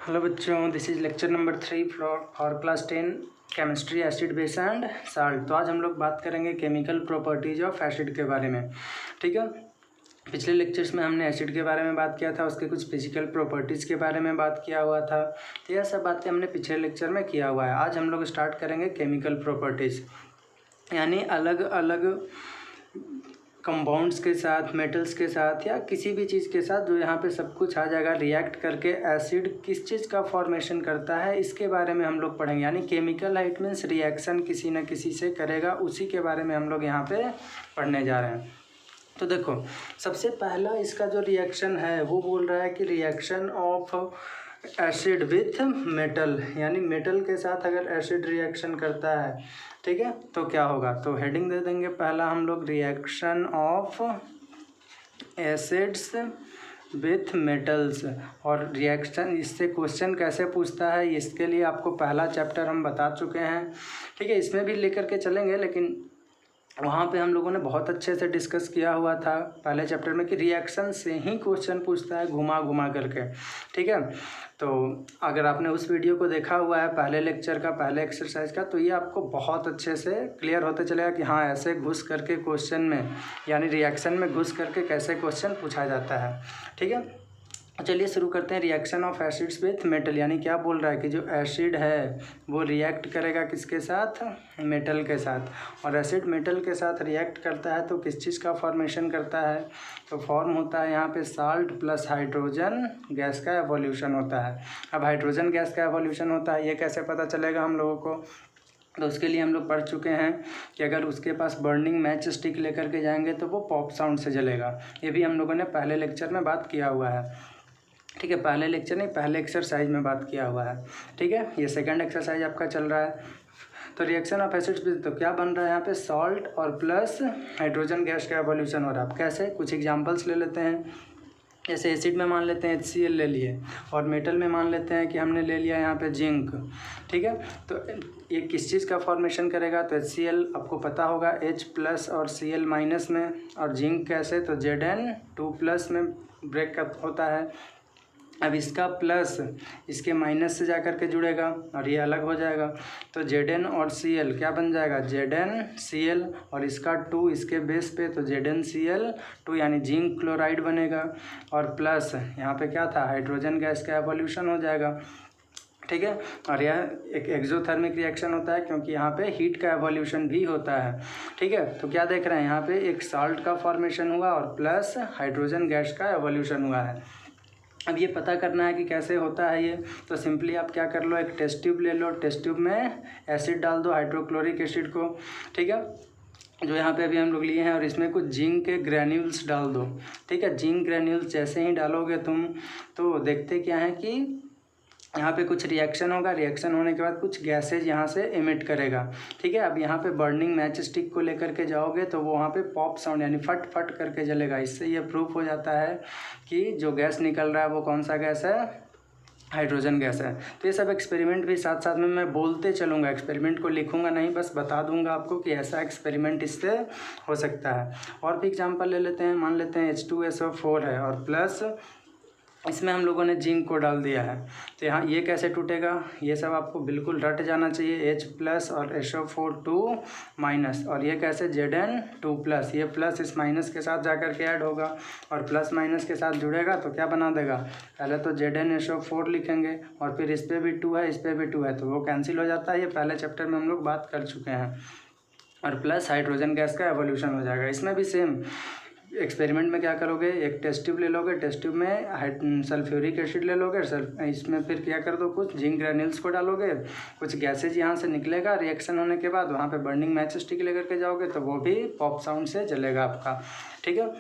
Hello बच्चों, this is lecture number 3 for class 10 chemistry acid base and salt. तो आज हम लोग बात करेंगे केमिकल प्रॉपर्टीज ऑफ एसिड के बारे में। ठीक है, पिछले लेक्चर्स में हमने एसिड के बारे में बात किया था, उसके कुछ फिजिकल प्रॉपर्टीज़ के बारे में बात किया हुआ था। तो यह सब बातें हमने पिछले लेक्चर में किया हुआ है। आज हम लोग स्टार्ट करेंगे केमिकल प्रॉपर्टीज़, यानी अलग अलग कंपाउंड्स के साथ, मेटल्स के साथ या किसी भी चीज़ के साथ जो यहाँ पे सब कुछ आ जाएगा, रिएक्ट करके एसिड किस चीज़ का फॉर्मेशन करता है इसके बारे में हम लोग पढ़ेंगे। यानी केमिकल इट मीन्स रिएक्शन किसी न किसी से करेगा, उसी के बारे में हम लोग यहाँ पे पढ़ने जा रहे हैं। तो देखो, सबसे पहला इसका जो रिएक्शन है वो बोल रहा है कि reaction of acid with metal, यानी मेटल के साथ अगर एसिड रिएक्शन करता है, ठीक है, तो क्या होगा। तो हेडिंग दे देंगे पहला हम लोग, reaction of acids with metals. और रिएक्शन इससे क्वेश्चन कैसे पूछता है इसके लिए आपको पहला चैप्टर हम बता चुके हैं। ठीक है, इसमें भी लेकर के चलेंगे, लेकिन वहाँ पे हम लोगों ने बहुत अच्छे से डिस्कस किया हुआ था पहले चैप्टर में कि रिएक्शन से ही क्वेश्चन पूछता है घुमा घुमा करके। ठीक है, तो अगर आपने उस वीडियो को देखा हुआ है पहले लेक्चर का, पहले एक्सरसाइज का, तो ये आपको बहुत अच्छे से क्लियर होते चलेगा कि हाँ, ऐसे घुस करके क्वेश्चन में, यानी रिएक्शन में घुस करके कैसे क्वेश्चन पूछा जाता है। ठीक है, चलिए शुरू करते हैं। Reaction of acids with metal, यानी क्या बोल रहा है कि जो एसिड है वो रिएक्ट करेगा किसके साथ, मेटल के साथ। और एसिड मेटल के साथ रिएक्ट करता है तो किस चीज़ का फॉर्मेशन करता है, तो फॉर्म होता है यहाँ पे साल्ट प्लस हाइड्रोजन गैस का एवोल्यूशन होता है। अब हाइड्रोजन गैस का एवोल्यूशन होता है, ये कैसे पता चलेगा हम लोगों को, तो उसके लिए हम लोग पढ़ चुके हैं कि अगर उसके पास बर्निंग मैच स्टिक लेकर के जाएंगे तो वो पॉप साउंड से जलेगा। ये भी हम लोगों ने पहले लेक्चर में बात किया हुआ है। ठीक है, पहले लेक्चर नहीं, पहले एक्सरसाइज में बात किया हुआ है। ठीक है, ये सेकंड एक्सरसाइज आपका चल रहा है। तो रिएक्शन ऑफ एसिड्स विद, तो क्या बन रहा है यहाँ पे, सॉल्ट और प्लस हाइड्रोजन गैस का एवोल्यूशन हो रहा है। अब कैसे, कुछ एग्जांपल्स ले लेते हैं। जैसे एसिड में मान लेते हैं HCl ले लिए, और मेटल में मान लेते हैं कि हमने ले लिया यहाँ पे जिंक। ठीक है, तो ये किस चीज़ का फॉर्मेशन करेगा, तो HCl आपको पता होगा H प्लस और Cl माइनस में, और जिंक कैसे, तो Zn2 प्लस में ब्रेक होता है। अब इसका प्लस इसके माइनस से जाकर के जुड़ेगा और ये अलग हो जाएगा, तो Zn और Cl क्या बन जाएगा, ZnCl, और इसका 2 इसके बेस पे, तो ZnCl2 यानी जिंक क्लोराइड बनेगा। और प्लस यहाँ पे क्या था, हाइड्रोजन गैस का एवोल्यूशन हो जाएगा। ठीक है, और यह एक एक्सोथर्मिक रिएक्शन होता है क्योंकि यहाँ पे हीट का एवोल्यूशन भी होता है। ठीक है, तो क्या देख रहे हैं, यहाँ पे एक साल्ट का फॉर्मेशन हुआ और प्लस हाइड्रोजन गैस का एवोल्यूशन हुआ है। अब ये पता करना है कि कैसे होता है ये, तो सिंपली आप क्या कर लो, एक टेस्ट ट्यूब ले लो, टेस्ट ट्यूब में एसिड डाल दो, हाइड्रोक्लोरिक एसिड को। ठीक है, जो यहाँ पे अभी हम लोग लिए हैं, और इसमें कुछ जिंक के ग्रैन्यूल्स डाल दो। ठीक है, जिंक ग्रैन्यूल्स जैसे ही डालोगे तुम, तो देखते क्या है कि यहाँ पे कुछ रिएक्शन होगा, रिएक्शन होने के बाद कुछ गैसेज यहाँ से एमिट करेगा। ठीक है, अब यहाँ पे बर्निंग मैच स्टिक को लेकर के जाओगे तो वो वहाँ पे पॉप साउंड यानी फट फट करके जलेगा। इससे ये प्रूफ हो जाता है कि जो गैस निकल रहा है वो कौन सा गैस है, हाइड्रोजन गैस है। तो ये सब एक्सपेरिमेंट भी साथ साथ में मैं बोलते चलूँगा, एक्सपेरिमेंट को लिखूँगा नहीं, बस बता दूंगा आपको कि ऐसा एक्सपेरिमेंट इससे हो सकता है। और भी एग्जाम्पल ले लेते हैं, मान लेते हैं H2SO4 है और प्लस इसमें हम लोगों ने जिंक को डाल दिया है, तो यहाँ ये कैसे टूटेगा, ये सब आपको बिल्कुल रट जाना चाहिए। H प्लस और SO4 माइनस, और ये कैसे Zn2 प्लस, ये प्लस इस माइनस के साथ जाकर के ऐड होगा और प्लस माइनस के साथ जुड़ेगा तो क्या बना देगा, पहले तो ZnSO4 लिखेंगे और फिर इस पर भी 2 है, इस पर भी 2 है, तो वो कैंसिल हो जाता है। ये पहले चैप्टर में हम लोग बात कर चुके हैं। और प्लस हाइड्रोजन गैस का एवोल्यूशन हो जाएगा। इसमें भी सेम एक्सपेरिमेंट में क्या करोगे, एक टेस्ट ट्यूब ले लोगे, टेस्ट ट्यूब में सल्फ्यूरिक एसिड ले लोगे, इसमें फिर क्या कर दो, कुछ जिंक ग्रैन्यूल्स को डालोगे, कुछ गैसेज यहाँ से निकलेगा, रिएक्शन होने के बाद वहाँ पे बर्निंग मैच स्टिक लेकर के जाओगे तो वो भी पॉप साउंड से जलेगा आपका। ठीक है,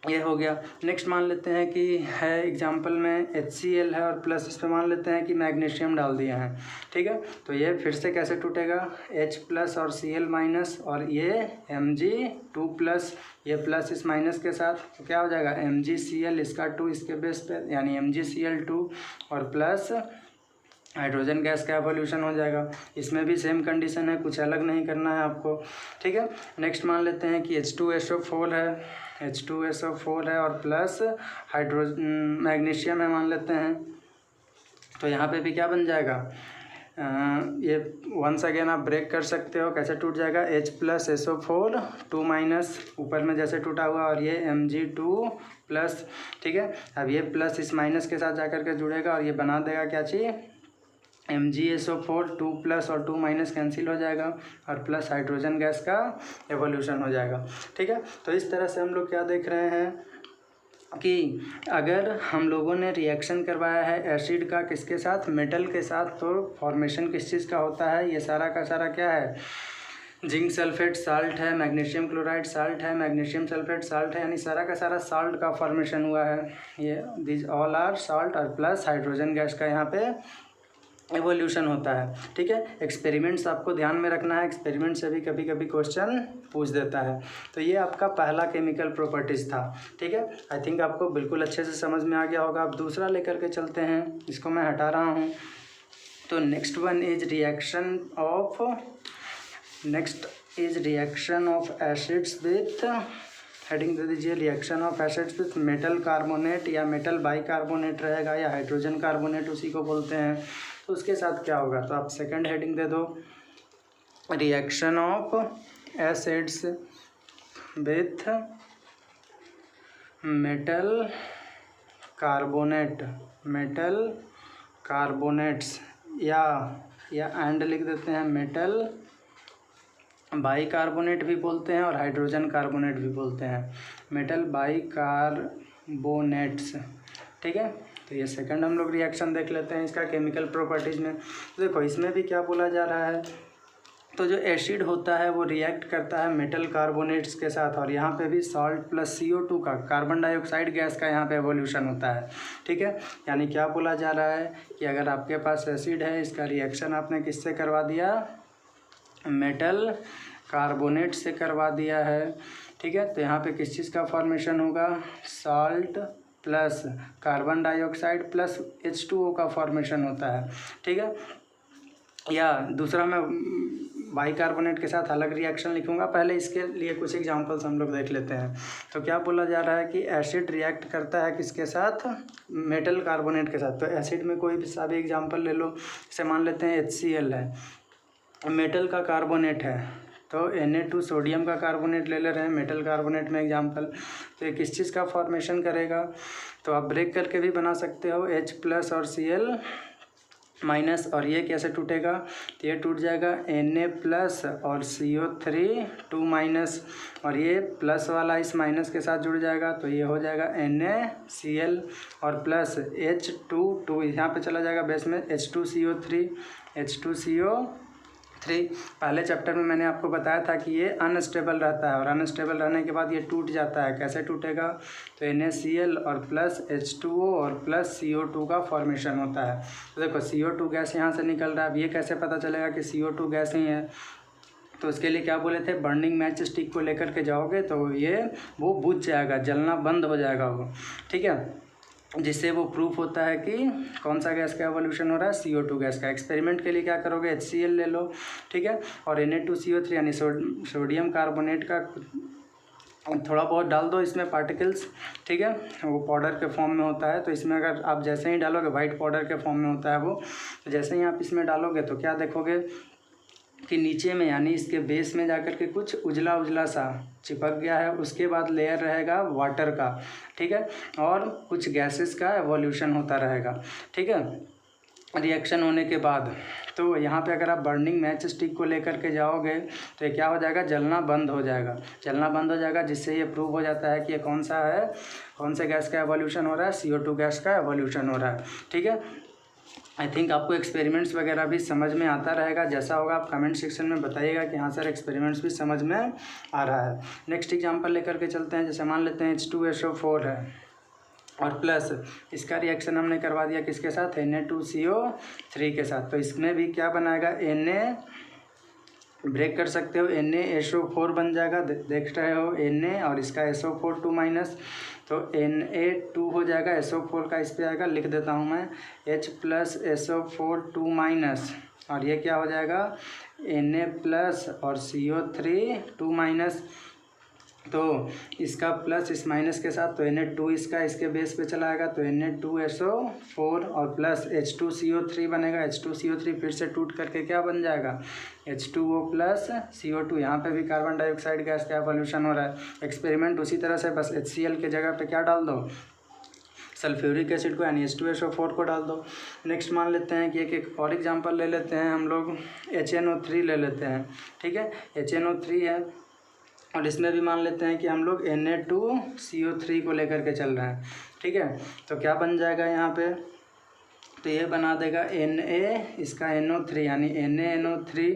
ये हो गया। नेक्स्ट मान लेते हैं कि है एग्जाम्पल में HCl है और प्लस इस पर मान लेते हैं कि मैग्नीशियम डाल दिया है। ठीक है, तो ये फिर से कैसे टूटेगा, H प्लस और Cl माइनस, और ये Mg2 प्लस, ये प्लस इस माइनस के साथ, तो क्या हो जाएगा MgCl, इसका 2 इसके बेस पे यानी MgCl2, और प्लस हाइड्रोजन गैस का एवोल्यूशन हो जाएगा। इसमें भी सेम कंडीशन है, कुछ अलग नहीं करना है आपको। ठीक है, नेक्स्ट मान लेते हैं कि H2SO4 है और प्लस मैग्नीशियम है मान लेते हैं। तो यहाँ पे भी क्या बन जाएगा, ये वंस अगेन आप ब्रेक कर सकते हो, कैसे टूट जाएगा, H+SO4 2 माइनस ऊपर में जैसे टूटा हुआ, और ये Mg2 प्लस, ठीक है। अब ये प्लस इस माइनस के साथ जाकर के जुड़ेगा और ये बना देगा क्या चीज़, MgSO4 2 प्लस और 2 माइनस कैंसिल हो जाएगा और प्लस हाइड्रोजन गैस का एवोल्यूशन हो जाएगा, ठीक है। तो इस तरह से हम लोग क्या देख रहे हैं कि अगर हम लोगों ने रिएक्शन करवाया है एसिड का किसके साथ, मेटल के साथ, तो फॉर्मेशन किस चीज़ का होता है, ये सारा का सारा क्या है, जिंक सल्फेट साल्ट है, मैग्नीशियम क्लोराइड साल्ट है, मैग्नीशियम सल्फेट साल्ट है, यानी सारा का सारा साल्ट का फॉर्मेशन हुआ है। ये दिस ऑल आर साल्ट और प्लस हाइड्रोजन गैस का यहाँ पे एवोल्यूशन होता है, ठीक है। एक्सपेरिमेंट्स आपको ध्यान में रखना है, एक्सपेरिमेंट से भी कभी कभी क्वेश्चन पूछ देता है। तो ये आपका पहला केमिकल प्रॉपर्टीज़ था, ठीक है। आई थिंक आपको बिल्कुल अच्छे से समझ में आ गया होगा। अब दूसरा लेकर के चलते हैं, इसको मैं हटा रहा हूँ। तो next is reaction of acids with, heading दे दीजिए, reaction of acids with metal carbonate या मेटल बाइकार्बोनेट रहेगा या हाइड्रोजन कार्बोनेट उसी को बोलते हैं। तो उसके साथ क्या होगा, तो आप सेकंड हेडिंग दे दो, reaction of acids with metal carbonates या एंड लिख देते हैं, मेटल बाइकार्बोनेट भी बोलते हैं और हाइड्रोजन कार्बोनेट भी बोलते हैं, मेटल बाइकार्बोनेट्स, ठीक है। तो ये सेकंड हम लोग रिएक्शन देख लेते हैं इसका केमिकल प्रॉपर्टीज़ में। तो देखो इसमें भी क्या बोला जा रहा है, तो जो एसिड होता है वो रिएक्ट करता है मेटल कार्बोनेट्स के साथ, और यहाँ पे भी सॉल्ट प्लस CO2 का, कार्बन डाइऑक्साइड गैस का यहाँ पे एवोल्यूशन होता है, ठीक है। यानी क्या बोला जा रहा है कि अगर आपके पास एसिड है, इसका रिएक्शन आपने किससे करवा दिया, मेटल कार्बोनेट से करवा दिया है, ठीक है। तो यहाँ पे किस चीज़ का फॉर्मेशन होगा, salt plus carbon dioxide plus H2O का फॉर्मेशन होता है, ठीक है। या दूसरा मैं बाइकार्बोनेट के साथ अलग रिएक्शन लिखूंगा, पहले इसके लिए कुछ एग्जांपल्स हम लोग देख लेते हैं। तो क्या बोला जा रहा है कि एसिड रिएक्ट करता है किसके साथ, मेटल कार्बोनेट के साथ। तो एसिड में कोई भी सा भी एग्जांपल ले लो, जैसे मान लेते हैं HCl है, मेटल का कार्बोनेट है, तो Na2 सोडियम का कार्बोनेट ले रहे हैं मेटल कार्बोनेट में एग्जांपल। तो ये किस चीज़ का फॉर्मेशन करेगा, तो आप ब्रेक करके भी बना सकते हो, H प्लस और Cl माइनस, और ये कैसे टूटेगा, तो ये टूट जाएगा Na प्लस और CO3 2 माइनस, और ये प्लस वाला इस माइनस के साथ जुड़ जाएगा, तो ये हो जाएगा NaCl और प्लस H2 यहाँ पे चला जाएगा बेस में, H2CO3 पहले चैप्टर में मैंने आपको बताया था कि ये अनस्टेबल रहता है, और अनस्टेबल रहने के बाद ये टूट जाता है, कैसे टूटेगा, तो NaCl और प्लस H2O और प्लस CO2 का फॉर्मेशन होता है। तो देखो CO2 गैस यहाँ से निकल रहा है, अब ये कैसे पता चलेगा कि CO2 गैस ही है, तो उसके लिए क्या बोले थे, बर्निंग मैच स्टिक को लेकर के जाओगे तो वो बुझ जाएगा, जलना बंद हो जाएगा वो, ठीक है। जिससे वो प्रूफ होता है कि कौन सा गैस का एवोल्यूशन हो रहा है, CO2 गैस का। एक्सपेरिमेंट के लिए क्या करोगे, HCl ले लो, ठीक है, और Na2CO3 यानी सोडियम कार्बोनेट का थोड़ा बहुत डाल दो इसमें पार्टिकल्स, ठीक है, वो पाउडर के फॉर्म में होता है। तो इसमें अगर आप जैसे ही डालोगे, वाइट पाउडर के फॉर्म में होता है वो, तो जैसे ही आप इसमें डालोगे तो क्या देखोगे कि नीचे में यानी इसके बेस में जाकर के कुछ उजला उजला सा चिपक गया है, उसके बाद लेयर रहेगा वाटर का, ठीक है, और कुछ गैसेस का एवोल्यूशन होता रहेगा, ठीक है, रिएक्शन होने के बाद। तो यहाँ पे अगर आप बर्निंग मैच स्टिक को लेकर के जाओगे तो ये क्या हो जाएगा, जलना बंद हो जाएगा, जिससे ये प्रूव हो जाता है कि ये कौन सा है, कौन से गैस का एवोल्यूशन हो रहा है, CO2 गैस का एवोल्यूशन हो रहा है, ठीक है। आई थिंक आपको एक्सपेरिमेंट्स वगैरह भी समझ में आता रहेगा, जैसा होगा आप कमेंट सेक्शन में बताइएगा कि हाँ सर एक्सपेरिमेंट्स भी समझ में आ रहा है। नेक्स्ट एग्जांपल लेकर के चलते हैं, जैसे मान लेते हैं H2SO4 है और प्लस इसका रिएक्शन हमने करवा दिया किसके साथ, Na2CO3 के साथ। तो इसमें भी क्या बनाएगा, ब्रेक कर सकते हो, NaSO4 बन जाएगा, देख रहे हो Na और इसका SO4 2 माइनस, तो Na2 हो जाएगा, SO4 का इस पे आएगा, लिख देता हूँ मैं H प्लस SO4 2 माइनस, और ये क्या हो जाएगा Na प्लस और CO3 2 माइनस, तो इसका प्लस इस माइनस के साथ, तो Na2 इसका इसके बेस पे चला आएगा, तो Na2SO4 और प्लस H2CO3 बनेगा। H2CO3 फिर से टूट करके क्या बन जाएगा, H2O प्लस CO2। यहाँ पे भी कार्बन डाइऑक्साइड गैस का एवोल्यूशन हो रहा है। एक्सपेरिमेंट उसी तरह से, बस HCl के जगह पे क्या डाल दो, सल्फ्यूरिक एसिड को यानी H2SO4 को डाल दो। नेक्स्ट मान लेते हैं कि एक और एग्जांपल ले लेते हैं हम लोग, HNO3 ले लेते हैं। ठीक है, HNO3 है और इसमें भी मान लेते हैं कि हम लोग Na2CO3 को लेकर के चल रहे हैं। ठीक है, तो क्या बन जाएगा यहाँ पे, तो ये बना देगा Na, इसका NO3 यानी NaNO3।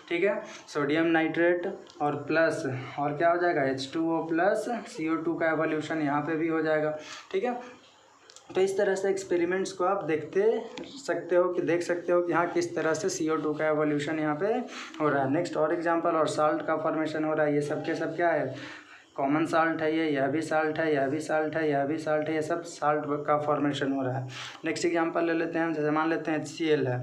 ठीक है, सोडियम नाइट्रेट और प्लस और क्या हो जाएगा H2O प्लस CO2 का एवोल्यूशन यहाँ पे भी हो जाएगा। ठीक है, तो इस तरह से एक्सपेरिमेंट्स को आप देख सकते हो कि हाँ किस तरह से CO2 का एवोल्यूशन यहाँ पे हो रहा है। नेक्स्ट और एग्जांपल, और साल्ट का फॉर्मेशन हो रहा है। ये सब के सब क्या है, कॉमन साल्ट है, यह भी साल्ट है, यह भी साल्ट है, यह भी साल्ट है, ये सब साल्ट का फॉर्मेशन हो रहा है। नेक्स्ट एग्जांपल ले लेते हैं, जैसे मान लेते हैं HCl है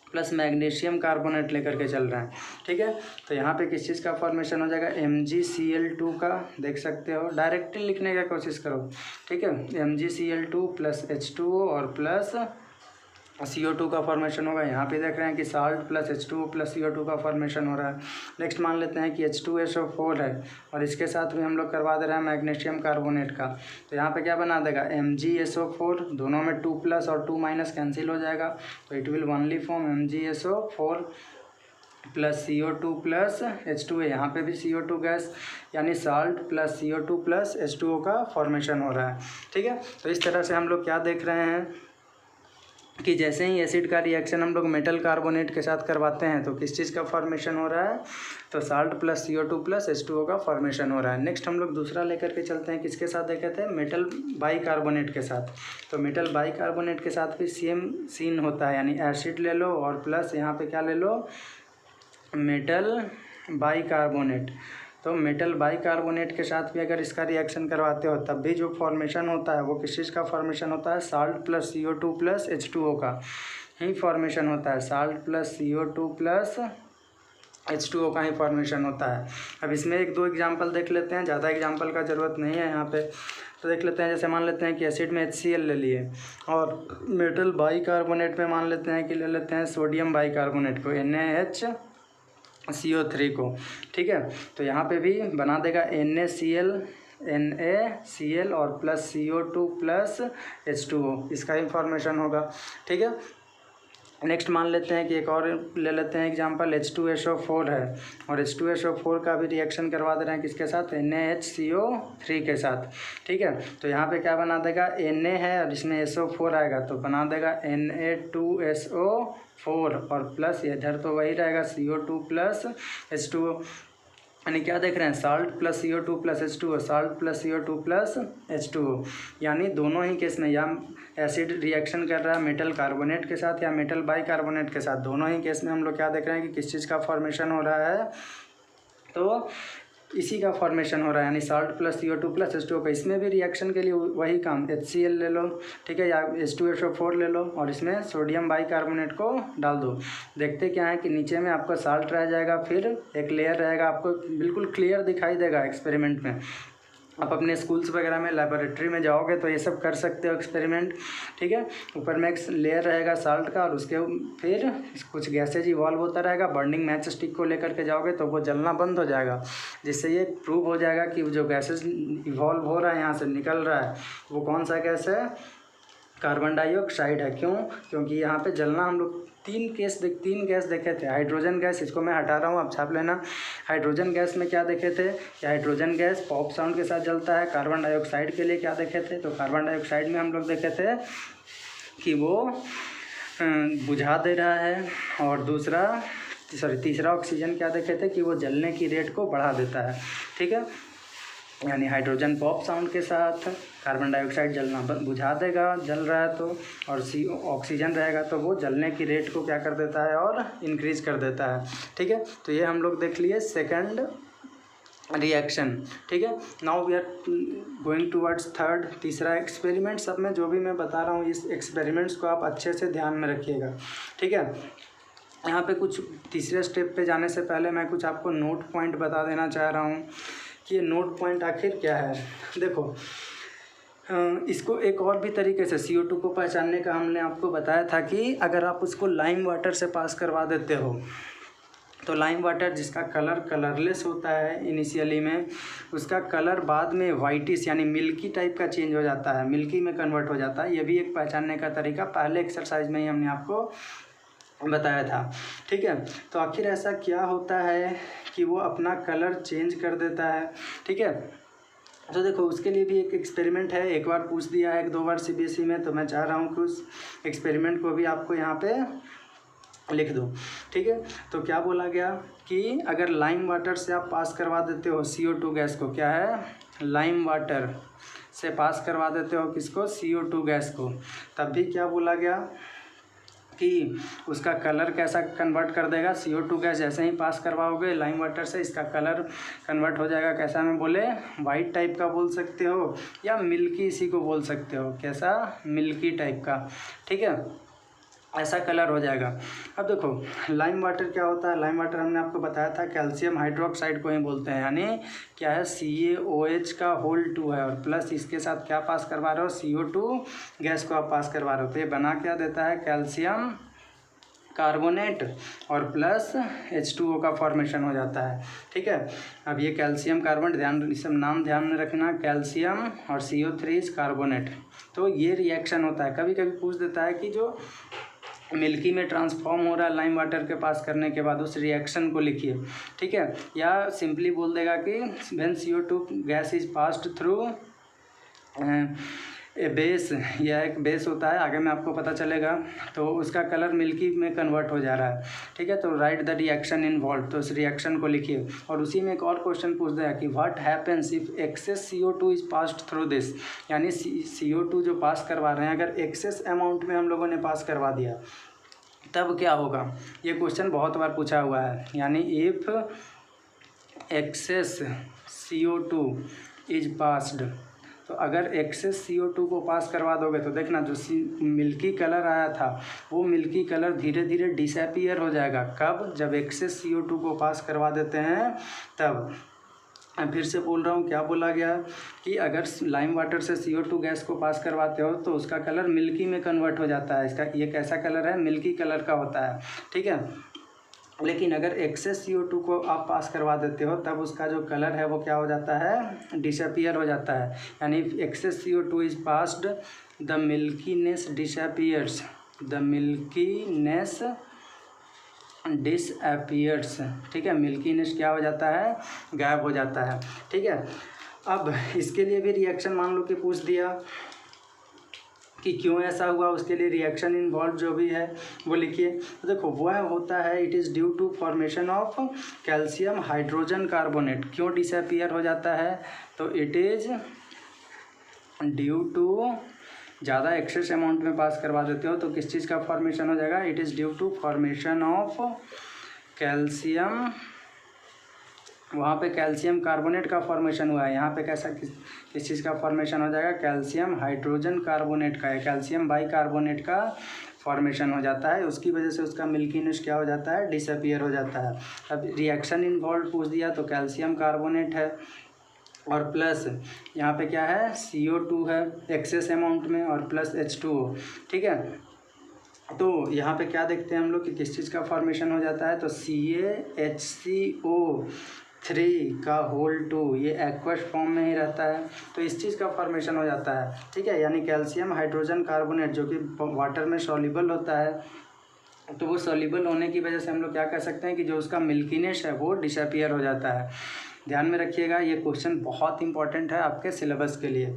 प्लस मैग्नीशियम कार्बोनेट लेकर के चल रहे हैं। ठीक है, तो यहाँ पे किस चीज़ का फॉर्मेशन हो जाएगा, MgCl2 का। देख सकते हो, डायरेक्टली लिखने का कोशिश करो। ठीक है, MgCl2 प्लस H2O और प्लस CO2 का फॉर्मेशन होगा। यहाँ पे देख रहे हैं कि salt plus H2O plus CO2 का फॉर्मेशन हो रहा है। नेक्स्ट मान लेते हैं कि H2SO4 है और इसके साथ भी हम लोग करवा दे रहे हैं मैग्नीशियम कार्बोनेट का। तो यहाँ पे क्या बना देगा, MgSO4, दोनों में 2 प्लस और 2 माइनस कैंसिल हो जाएगा, तो it will only form MgSO4 plus CO2 plus H2O। यहाँ पे भी CO2 गैस यानी salt plus CO2 plus H2O का फॉर्मेशन हो रहा है। ठीक है, तो इस तरह से हम लोग क्या देख रहे हैं कि जैसे ही एसिड का रिएक्शन हम लोग मेटल कार्बोनेट के साथ करवाते हैं तो किस चीज़ का फॉर्मेशन हो रहा है, तो salt plus CO2 plus H2O का फॉर्मेशन हो रहा है। नेक्स्ट हम लोग दूसरा लेकर के चलते हैं, किसके साथ देखे थे, मेटल बाइकार्बोनेट के साथ। तो मेटल बाइकार्बोनेट के साथ भी सेम सीन होता है, यानी एसिड ले लो और प्लस यहाँ पे क्या ले लो, मेटल बाइकार्बोनेट। तो मेटल बाइकार्बोनेट के साथ भी अगर इसका रिएक्शन करवाते हो तब भी जो फॉर्मेशन होता है वो किस चीज़ का फॉर्मेशन होता है, salt plus CO2 plus H2O का ही फॉर्मेशन होता है। Salt plus CO2 plus H2O का ही फॉर्मेशन होता है। अब इसमें एक दो एग्जांपल देख लेते हैं, ज़्यादा एग्जांपल का ज़रूरत नहीं है यहाँ पे। तो देख लेते हैं, जैसे मान लेते हैं कि एसिड में HCl ले लिए और मेटल बाइकार्बोनेट में मान लेते हैं कि ले लेते हैं सोडियम बाइकार्बोनेट को, NaHCO3 को। ठीक है, तो यहाँ पे भी बना देगा NaCl और प्लस CO2 प्लस H2O, इसका ही फॉर्मेशन होगा। ठीक है, नेक्स्ट मान लेते हैं कि एक और ले लेते हैं एग्जांपल, H2SO4 है और H2SO4 का भी रिएक्शन करवा दे रहे हैं किसके साथ, NaHCO3 के साथ। ठीक है, तो यहाँ पे क्या बना देगा, Na है और इसमें SO4 आएगा तो बना देगा Na2SO4 और प्लस इधर तो वही रहेगा CO2 प्लस H2O, यानी क्या देख रहे हैं, salt plus CO2 plus H2O, salt plus CO2 plus H2O। यानी दोनों ही केस में या एसिड रिएक्शन कर रहा है मेटल कार्बोनेट के साथ या मेटल बाइकार्बोनेट के साथ, दोनों ही केस में हम लोग क्या देख रहे हैं कि किस चीज़ का फॉर्मेशन हो रहा है, तो इसी का फॉर्मेशन हो रहा है, यानी salt plus CO2 plus H2O का। इसमें भी रिएक्शन के लिए वही काम, HCl ले लो, ठीक है, या H2SO4 ले लो और इसमें सोडियम बाइकार्बोनेट को डाल दो। देखते क्या है कि नीचे में आपका साल्ट रह जाएगा, फिर एक लेयर रहेगा, आपको बिल्कुल क्लियर दिखाई देगा एक्सपेरिमेंट में। आप अपने स्कूल्स वगैरह में लेबोरेटरी में जाओगे तो ये सब कर सकते हो एक्सपेरिमेंट। ठीक है, ऊपर में एक लेयर रहेगा साल्ट का और उसके फिर कुछ गैसेज इवॉल्व होता रहेगा। बर्निंग मैच स्टिक को लेकर के जाओगे तो वो जलना बंद हो जाएगा, जिससे ये प्रूव हो जाएगा कि जो गैसेज इवॉल्व हो रहा है, यहाँ से निकल रहा है, वो कौन सा गैस है, कार्बन डाइऑक्साइड है। क्यों, क्योंकि यहाँ पे जलना हम लोग तीन गैस देखे थे। हाइड्रोजन गैस, इसको मैं हटा रहा हूँ, आप छाप लेना। हाइड्रोजन गैस में क्या देखे थे कि हाइड्रोजन गैस पॉप साउंड के साथ जलता है। कार्बन डाइऑक्साइड के लिए क्या देखे थे, तो कार्बन डाइऑक्साइड में हम लोग देखे थे कि वो बुझा दे रहा है, और तीसरा ऑक्सीजन क्या देखे थे कि वो जलने की रेट को बढ़ा देता है। ठीक है, यानी हाइड्रोजन पॉप साउंड के साथ कार्बन डाइऑक्साइड जलना बुझा देगा, जल रहा है तो, और ऑक्सीजन रहेगा तो वो जलने की रेट को क्या कर देता है और इंक्रीज कर देता है। ठीक है, तो ये हम लोग देख लिए सेकंड रिएक्शन। ठीक है, now we are going towards third, तीसरा एक्सपेरिमेंट। सब में जो भी मैं बता रहा हूँ इस एक्सपेरिमेंट्स को आप अच्छे से ध्यान में रखिएगा। ठीक है, यहाँ पे कुछ तीसरे स्टेप पे जाने से पहले मैं कुछ आपको नोट पॉइंट बता देना चाह रहा हूँ कि ये नोट पॉइंट आखिर क्या है। देखो इसको एक और भी तरीके से CO2 को पहचानने का हमने आपको बताया था कि अगर आप उसको लाइम वाटर से पास करवा देते हो तो लाइम वाटर जिसका कलर कलरलेस होता है इनिशियली में, उसका कलर बाद में वाइटिश यानी मिल्की टाइप का चेंज हो जाता है, मिल्की में कन्वर्ट हो जाता है। ये भी एक पहचानने का तरीका पहले एक्सरसाइज में ही हमने आपको बताया था। ठीक है, तो आखिर ऐसा क्या होता है कि वो अपना कलर चेंज कर देता है। ठीक है, तो देखो उसके लिए भी एक एक्सपेरिमेंट है, एक बार पूछ दिया है 1-2 बार CBSE में, तो मैं चाह रहा हूँ कि उस एक्सपेरिमेंट को भी आपको यहाँ पे लिख दो। ठीक है, तो क्या बोला गया कि अगर लाइम वाटर से आप पास करवा देते हो CO2 गैस को, क्या है, लाइम वाटर से पास करवा देते हो किसको, CO2 गैस को, तब भी क्या बोला गया कि उसका कलर कैसा कन्वर्ट कर देगा। CO2 गैस जैसे ही पास करवाओगे लाइम वाटर से, इसका कलर कन्वर्ट हो जाएगा कैसा में बोले, वाइट टाइप का बोल सकते हो या मिल्की, इसी को बोल सकते हो, कैसा, मिल्की टाइप का। ठीक है, ऐसा कलर हो जाएगा। अब देखो लाइम वाटर क्या होता है, लाइम वाटर हमने आपको बताया था कैल्शियम हाइड्रोक्साइड को ही बोलते हैं, यानी क्या है, CaOH का होल 2 है और प्लस इसके साथ क्या पास करवा रहे हो, CO2 गैस को आप पास करवा रहे हो, तो ये बना क्या देता है, कैल्शियम कार्बोनेट और प्लस H2O का फॉर्मेशन हो जाता है। ठीक है, अब ये कैल्शियम कार्बोनेट, ध्यान सब नाम ध्यान में रखना, कैल्शियम और CO3 कार्बोनेट। तो ये रिएक्शन होता है, कभी कभी पूछ देता है कि जो मिल्की में ट्रांसफॉर्म हो रहा है लाइम वाटर के पास करने के बाद, उस रिएक्शन को लिखिए। ठीक है, या सिंपली बोल देगा कि when CO2 gas is passed through a base, यह एक बेस होता है, आगे में आपको पता चलेगा, तो उसका कलर मिल्की में कन्वर्ट हो जा रहा है। ठीक है, तो राइट द रिएक्शन इन्वॉल्व, तो उस रिएक्शन को लिखिए। और उसी में एक और क्वेश्चन पूछ दिया कि what happens if excess CO2 is passed through this, यानी CO2 जो पास करवा रहे हैं, अगर एक्सेस अमाउंट में हम लोगों ने पास करवा दिया तब क्या होगा। ये क्वेश्चन बहुत बार पूछा हुआ है, यानी if excess CO2 is passed, तो अगर एक्सेस CO2 को पास करवा दोगे तो देखना जो मिल्की कलर आया था वो मिल्की कलर धीरे धीरे डिसअपीयर हो जाएगा। कब, जब एक्सेस CO2 को पास करवा देते हैं तब। मैं फिर से बोल रहा हूँ, क्या बोला गया कि अगर लाइम वाटर से CO2 गैस को पास करवाते हो तो उसका कलर मिल्की में कन्वर्ट हो जाता है, इसका ये कैसा कलर है, मिल्की कलर का होता है। ठीक है, लेकिन अगर एक्सेस CO2 को आप पास करवा देते हो तब उसका जो कलर है वो क्या हो जाता है, डिसअपीयर हो जाता है। यानी excess CO2 is passed, the milkiness disappears, the milkiness disappears. ठीक है, मिल्कीनेस क्या हो जाता है, गायब हो जाता है। ठीक है, अब इसके लिए भी रिएक्शन मान लो कि पूछ दिया कि क्यों ऐसा हुआ, उसके लिए रिएक्शन इन्वॉल्व जो भी है वो लिखिए। तो देखो वह होता है, it is due to formation of calcium hydrogen carbonate. क्यों डिसअपीयर हो जाता है, तो इट इज़ ड्यू टू, ज़्यादा एक्सेस अमाउंट में पास करवा देते हो तो किस चीज़ का फॉर्मेशन हो जाएगा, it is due to formation of calcium, वहाँ पे कैल्शियम कार्बोनेट का फॉर्मेशन हुआ है, यहाँ पे कैसा किस चीज़ का फॉर्मेशन हो जाएगा, कैल्शियम हाइड्रोजन कार्बोनेट का, कैल्शियम बाइकार्बोनेट का फॉर्मेशन हो जाता है। उसकी वजह से उसका मिल्कीनेस क्या हो जाता है, डिसअपीयर हो जाता है। अब रिएक्शन इन्वॉल्व पूछ दिया तो कैल्शियम कार्बोनेट है और प्लस यहाँ पे क्या है, CO2 है एक्सेस अमाउंट में और प्लस H2O। ठीक है, तो यहाँ पे क्या देखते हैं हम लोग कि किस चीज़ का फॉर्मेशन हो जाता है, तो CaHCO3 का होल 2, ये एक्वस फॉर्म में ही रहता है, तो इस चीज़ का फॉर्मेशन हो जाता है। ठीक है, यानी कैल्शियम हाइड्रोजन कार्बोनेट जो कि वाटर में सॉल्युबल होता है, तो वो सॉल्युबल होने की वजह से हम लोग क्या कह सकते हैं कि जो उसका मिल्कीनेस है वो डिसअपीयर हो जाता है। ध्यान में रखिएगा, ये क्वेश्चन बहुत इंपॉर्टेंट है आपके सिलेबस के लिए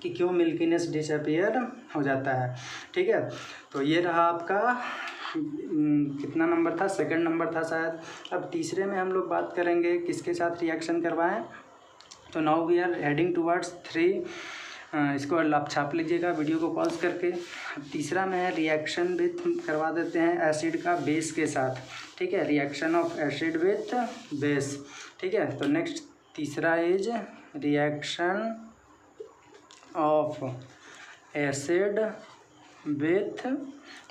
कि क्यों मिल्कीनेस डिसअपीयर हो जाता है। ठीक है, तो ये रहा आपका कितना नंबर था, सेकंड नंबर था शायद। अब तीसरे में हम लोग बात करेंगे किसके साथ रिएक्शन करवाएं, तो now we are heading towards 3, इसको आप छाप लीजिएगा वीडियो को पॉज करके। तीसरा में है रिएक्शन विथ, करवा देते हैं एसिड का बेस के साथ। ठीक है, reaction of acid with base. ठीक है, तो नेक्स्ट तीसरा is reaction of acid with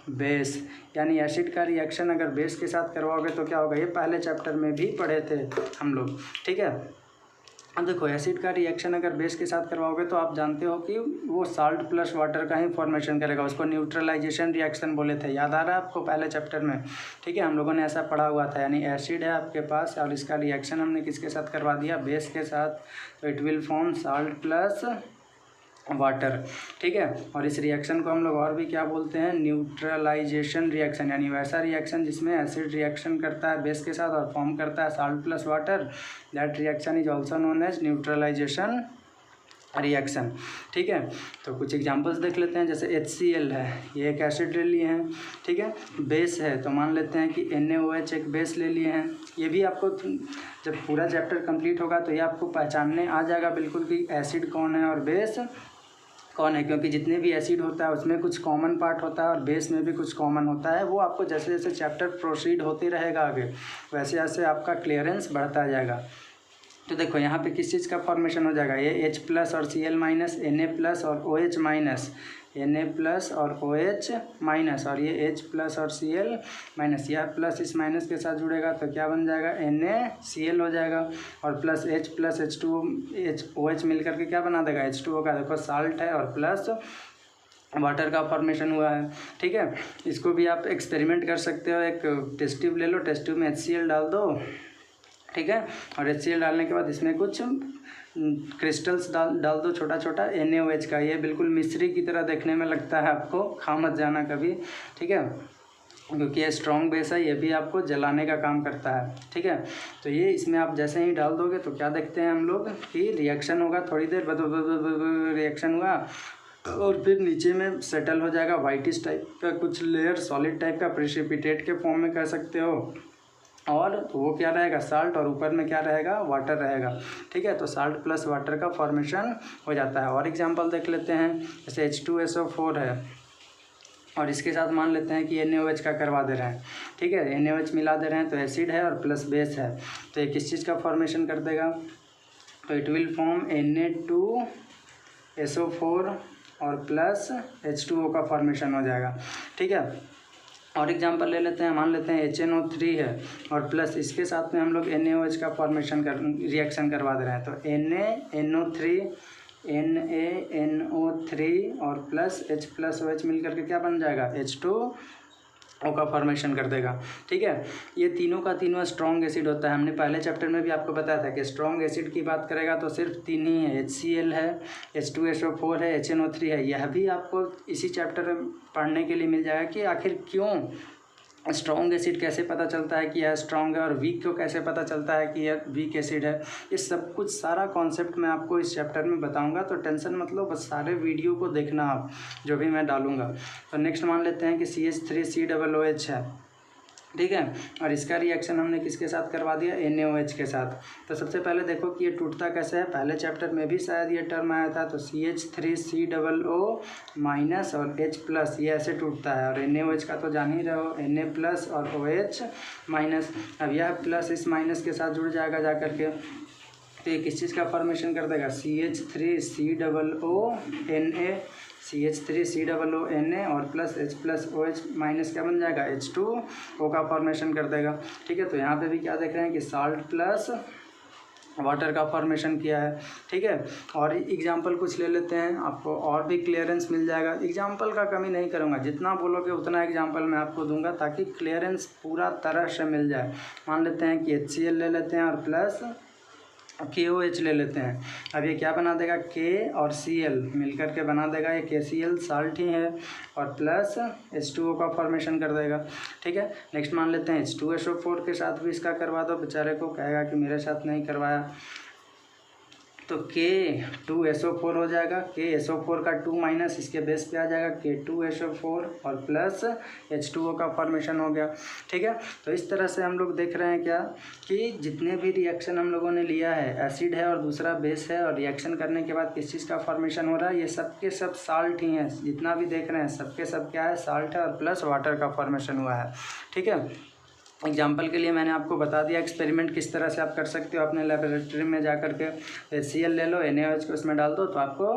base, यानी एसिड का रिएक्शन अगर बेस के साथ करवाओगे तो क्या होगा, ये पहले चैप्टर में भी पढ़े थे हम लोग। ठीक है, अब देखो एसिड का रिएक्शन अगर बेस के साथ करवाओगे तो आप जानते हो कि वो साल्ट प्लस वाटर का ही फॉर्मेशन करेगा, उसको न्यूट्रलाइजेशन रिएक्शन बोले थे, याद आ रहा है आपको पहले चैप्टर में, ठीक है, हम लोगों ने ऐसा पढ़ा हुआ था। यानी एसिड है आपके पास और इसका रिएक्शन हमने किसके साथ करवा दिया, बेस के साथ, तो it will form salt plus water, ठीक है। और इस रिएक्शन को हम लोग और भी क्या बोलते हैं, न्यूट्रलाइजेशन रिएक्शन, यानी वैसा रिएक्शन जिसमें एसिड रिएक्शन करता है बेस के साथ और फॉर्म करता है salt plus water, that reaction is also known as neutralisation reaction, ठीक है। तो कुछ एग्जांपल्स देख लेते हैं, जैसे HCl है, ये एक एसिड ले लिए हैं, ठीक है। बेस है तो मान लेते हैं कि NaOH एक बेस ले लिए हैं। ये भी आपको जब पूरा चैप्टर कंप्लीट होगा तो ये आपको पहचानने आ जाएगा बिल्कुल कि एसिड कौन है और बेस कौन है, क्योंकि जितने भी एसिड होता है उसमें कुछ कॉमन पार्ट होता है और बेस में भी कुछ कॉमन होता है। वो आपको जैसे जैसे चैप्टर प्रोसीड होते रहेगा आगे वैसे वैसे आपका क्लियरेंस बढ़ता जाएगा। तो देखो यहाँ पे किस चीज़ का फॉर्मेशन हो जाएगा, ये H+ और Cl माइनस, Na+ और OH माइनस, Na+ और OH माइनस, और ये H+ और Cl माइनस, यह प्लस इस माइनस के साथ जुड़ेगा तो क्या बन जाएगा, NaCl हो जाएगा, और प्लस H+ H2 OH मिल करके क्या बना देगा, H2O का। देखो साल्ट है और प्लस वाटर का फॉर्मेशन हुआ है, ठीक है। इसको भी आप एक्सपेरिमेंट कर सकते हो, एक टेस्ट ट्यूब ले लो, टेस्ट ट्यूब में HCl डाल दो, ठीक है, और HCl डालने के बाद इसमें कुछ क्रिस्टल्स डाल दो छोटा छोटा NaOH का। ये बिल्कुल मिश्री की तरह देखने में लगता है, आपको खा मत जाना कभी, ठीक है, क्योंकि ये स्ट्रॉन्ग बेस है, ये भी आपको जलाने का काम करता है, ठीक है। तो ये इसमें आप जैसे ही डाल दोगे तो क्या देखते हैं हम लोग कि रिएक्शन होगा, थोड़ी देर रिएक्शन हुआ और फिर नीचे में सेटल हो जाएगा वाइटिश टाइप का कुछ लेयर, सॉलिड टाइप का, प्रेसिपिटेट के फॉर्म में कह सकते हो, और वो क्या रहेगा, साल्ट, और ऊपर में क्या रहेगा, वाटर रहेगा, ठीक है। तो साल्ट प्लस वाटर का फॉर्मेशन हो जाता है। और एग्जांपल देख लेते हैं, जैसे H2SO4 है और इसके साथ मान लेते हैं कि NaOH का करवा दे रहे हैं, ठीक है, NaOH मिला दे रहे हैं, तो एसिड है और प्लस बेस है, तो ये किस चीज़ का फॉर्मेशन कर देगा, तो इट विल फॉर्म Na2SO4 और प्लस H2O का फॉर्मेशन हो जाएगा, ठीक है। और एग्जांपल ले लेते हैं, मान लेते हैं HNO3 है और प्लस इसके साथ में हम लोग NaOH का फॉर्मेशन रिएक्शन करवा दे रहे हैं, तो NaNO3 NaNO3 और प्लस H+OH मिल करके क्या बन जाएगा, H2O का फॉर्मेशन कर देगा, ठीक है। ये तीनों का तीनों स्ट्रॉन्ग एसिड होता है। हमने पहले चैप्टर में भी आपको बताया था कि स्ट्रॉन्ग एसिड की बात करेगा तो सिर्फ तीन ही है, HCl है, H2SO4 है, HNO3 है। यह भी आपको इसी चैप्टर में पढ़ने के लिए मिल जाएगा कि आखिर क्यों स्ट्रॉन्ग एसिड कैसे पता चलता है कि यह स्ट्रॉन्ग है, और वीक को कैसे पता चलता है कि यह वीक एसिड है। ये सब कुछ सारा कॉन्सेप्ट मैं आपको इस चैप्टर में बताऊंगा, तो टेंशन मत लो, बस सारे वीडियो को देखना आप जो भी मैं डालूंगा। तो नेक्स्ट मान लेते हैं कि CH3COOH है, ठीक है, और इसका रिएक्शन हमने किसके साथ करवा दिया, NaOH के साथ। तो सबसे पहले देखो कि ये टूटता कैसे है, पहले चैप्टर में भी शायद ये टर्म आया था, तो CH3COO माइनस और H+, ये ऐसे टूटता है, और NaOH का तो जान ही रहे हो, Na+ और OH माइनस। अब यह प्लस इस माइनस के साथ जुड़ जाएगा जा करके, तो ये किस चीज़ का फॉर्मेशन कर देगा, CH3COONA, CH3COONA और प्लस H+OH माइनस क्या बन जाएगा, H2O का फॉर्मेशन कर देगा, ठीक है। तो यहाँ पे भी क्या देख रहे हैं कि साल्ट प्लस वाटर का फॉर्मेशन किया है, ठीक है। और एग्जांपल कुछ ले लेते हैं, आपको और भी क्लियरेंस मिल जाएगा। एग्जांपल का कमी नहीं करूँगा, जितना बोलोगे उतना एग्जांपल मैं आपको दूंगा ताकि क्लियरेंस पूरा तरह से मिल जाए। मान लेते हैं कि HCl ले लेते हैं और प्लस KOH ले लेते हैं। अब ये क्या बना देगा, K और Cl मिलकर के बना देगा, ये KCl साल्ट ही है, और प्लस H2O का फॉर्मेशन कर देगा, ठीक है। नेक्स्ट मान लेते हैं H2SO4 के साथ भी इसका करवा दो, बेचारे को कहेगा कि मेरे साथ नहीं करवाया, तो K2SO4 हो जाएगा, KSO4 का 2 माइनस इसके बेस पे आ जाएगा, K2SO4 और प्लस H2O का फॉर्मेशन हो गया, ठीक है। तो इस तरह से हम लोग देख रहे हैं क्या कि जितने भी रिएक्शन हम लोगों ने लिया है, एसिड है और दूसरा बेस है, और रिएक्शन करने के बाद किस चीज़ का फॉर्मेशन हो रहा है, ये सब के सब साल्ट ही हैं। जितना भी देख रहे हैं सबके सब क्या है, साल्ट है और प्लस वाटर का फॉर्मेशन हुआ है, ठीक है। एग्जाम्पल के लिए मैंने आपको बता दिया एक्सपेरिमेंट किस तरह से आप कर सकते हो अपने लेबोरेटरी में जा कर के। HCl ले लो, NaOH को उसमें डाल दो, तो आपको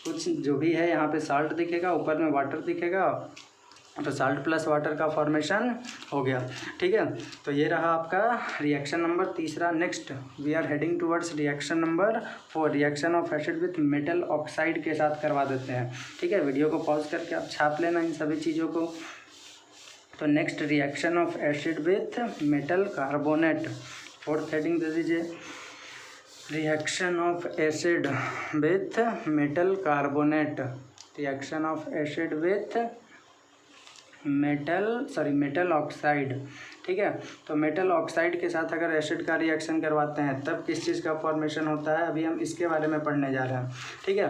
कुछ जो भी है यहाँ पे साल्ट दिखेगा, ऊपर में वाटर दिखेगा, तो साल्ट प्लस वाटर का फॉर्मेशन हो गया। ठीक है, तो ये रहा आपका रिएक्शन नंबर तीसरा। Next we are heading towards reaction number 4, reaction of acid with metal oxide के साथ करवा देते हैं। ठीक है, वीडियो को पॉज करके आप छाप लेना इन सभी चीज़ों को। तो next reaction of acid with metal carbonate, fourth heading दे दीजिए, reaction of acid with metal carbonate, reaction of acid with metal oxide. ठीक है, तो मेटल ऑक्साइड के साथ अगर एसिड का रिएक्शन करवाते हैं तब किस चीज़ का फॉर्मेशन होता है, अभी हम इसके बारे में पढ़ने जा रहे हैं। ठीक है,